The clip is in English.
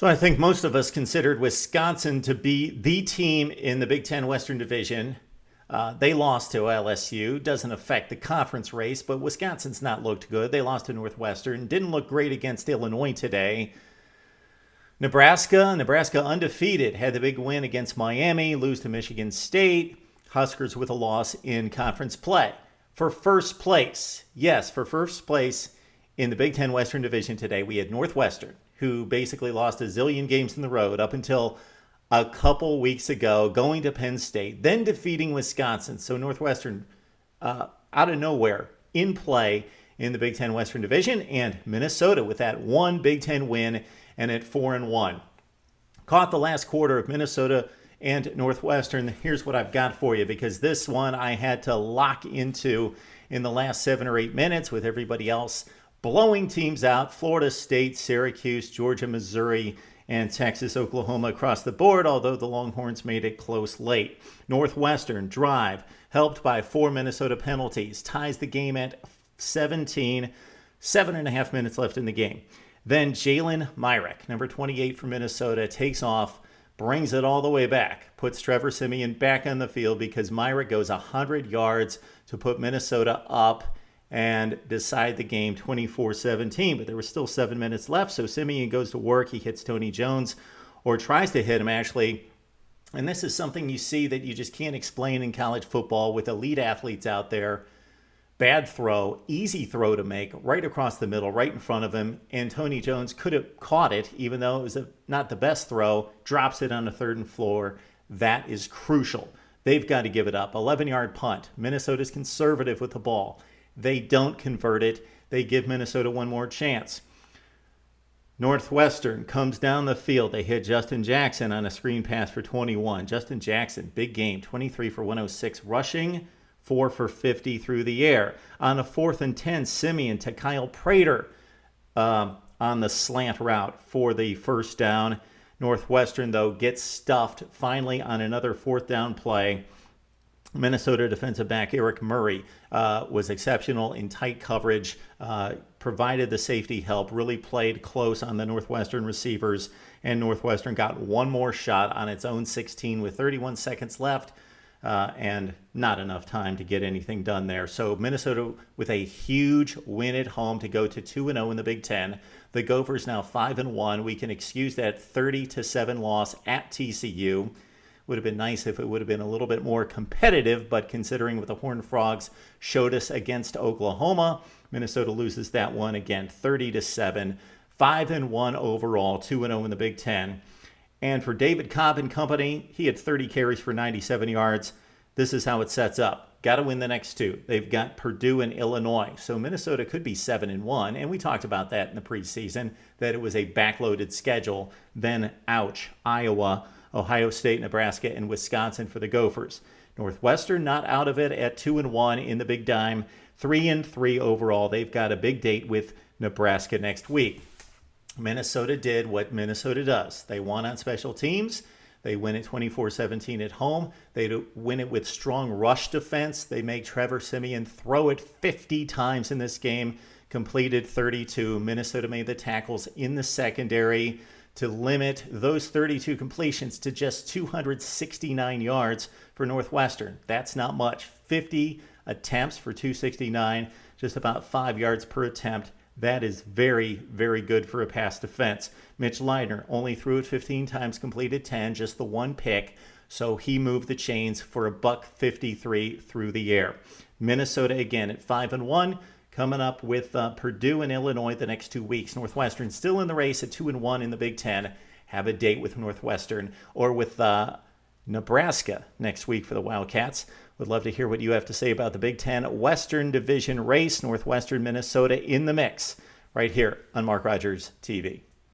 So I think most of us considered Wisconsin to be the team in the Big Ten Western Division. They lost to LSU. Doesn't affect the conference race, but Wisconsin's not looked good. They lost to Northwestern. Didn't look great against Illinois today. Nebraska undefeated. Had the big win against Miami, lose to Michigan State. Huskers with a loss in conference play. For first place, in the Big Ten Western Division today, we had Northwestern, who basically lost a zillion games in the road up until a couple weeks ago, going to Penn State, then defeating Wisconsin. So Northwestern, out of nowhere, in play in the Big Ten Western Division, and Minnesota with that one Big Ten win and at 4-1. Caught the last quarter of Minnesota and Northwestern. Here's what I've got for you, because this one I had to lock into in the last 7 or 8 minutes with everybody else blowing teams out. Florida State, Syracuse, Georgia, Missouri, and Texas, Oklahoma across the board, although the Longhorns made it close late. Northwestern drive, helped by 4 Minnesota penalties, ties the game at 17, 7.5 minutes left in the game. Then Jalen Myrick, number 28 for Minnesota, takes off, brings it all the way back, puts Trevor Siemian back on the field because Myrick goes 100 yards to put Minnesota up and decide the game 24-17. But there was still 7 minutes left, so Siemian goes to work. He hits Tony Jones, or tries to hit him, actually. And this is something you see that you just can't explain in college football with elite athletes out there. Bad throw, easy throw to make, right across the middle, right in front of him. And Tony Jones could have caught it, even though it was not the best throw. Drops it on the 3rd and floor. That is crucial. They've got to give it up. 11-yard punt. Minnesota's conservative with the ball. They don't convert it. They give Minnesota one more chance. Northwestern comes down the field. They hit Justin Jackson on a screen pass for 21. Justin Jackson, big game, 23 for 106 rushing, 4 for 50 through the air. On a 4th and 10, Siemian to Kyle Prater on the slant route for the first down. Northwestern, though, gets stuffed finally on another 4th down play. Minnesota defensive back Eric Murray was exceptional in tight coverage, provided the safety help, really played close on the Northwestern receivers, and Northwestern got one more shot on its own 16 with 31 seconds left, and not enough time to get anything done there. So Minnesota with a huge win at home to go to 2-0 in the Big Ten. The Gophers now 5-1. We can excuse that 30-7 loss at TCU. Would have been nice if it would have been a little bit more competitive, but considering what the Horned Frogs showed us against Oklahoma, Minnesota loses that one again, 30-7, 5-1 overall, 2-0 in the Big Ten. And for David Cobb and company, he had 30 carries for 97 yards. This is how it sets up. Got to win the next 2. They've got Purdue and Illinois. So Minnesota could be 7-1. And we talked about that in the preseason, that it was a backloaded schedule. Then, ouch, Iowa, Ohio State, Nebraska, and Wisconsin for the Gophers. Northwestern not out of it at 2-1 in the Big Dime, 3-3 overall. They've got a big date with Nebraska next week. Minnesota did what Minnesota does. They won on special teams. They win it 24-17 at home. They win it with strong rush defense. They make Trevor Siemian throw it 50 times in this game, completed 32. Minnesota made the tackles in the secondary to limit those 32 completions to just 269 yards for Northwestern. That's not much. 50 attempts for 269, just about 5 yards per attempt. That is very, very good for a pass defense. Mitch Leidner only threw it 15 times, completed 10, just the one pick. So he moved the chains for a $153 through the air. Minnesota again at 5-1. Coming up with Purdue and Illinois the next 2 weeks. Northwestern still in the race at 2-1 in the Big Ten. Have a date with Northwestern or with Nebraska next week for the Wildcats. Would love to hear what you have to say about the Big Ten Western Division race. Northwestern, Minnesota in the mix right here on Mark Rogers TV.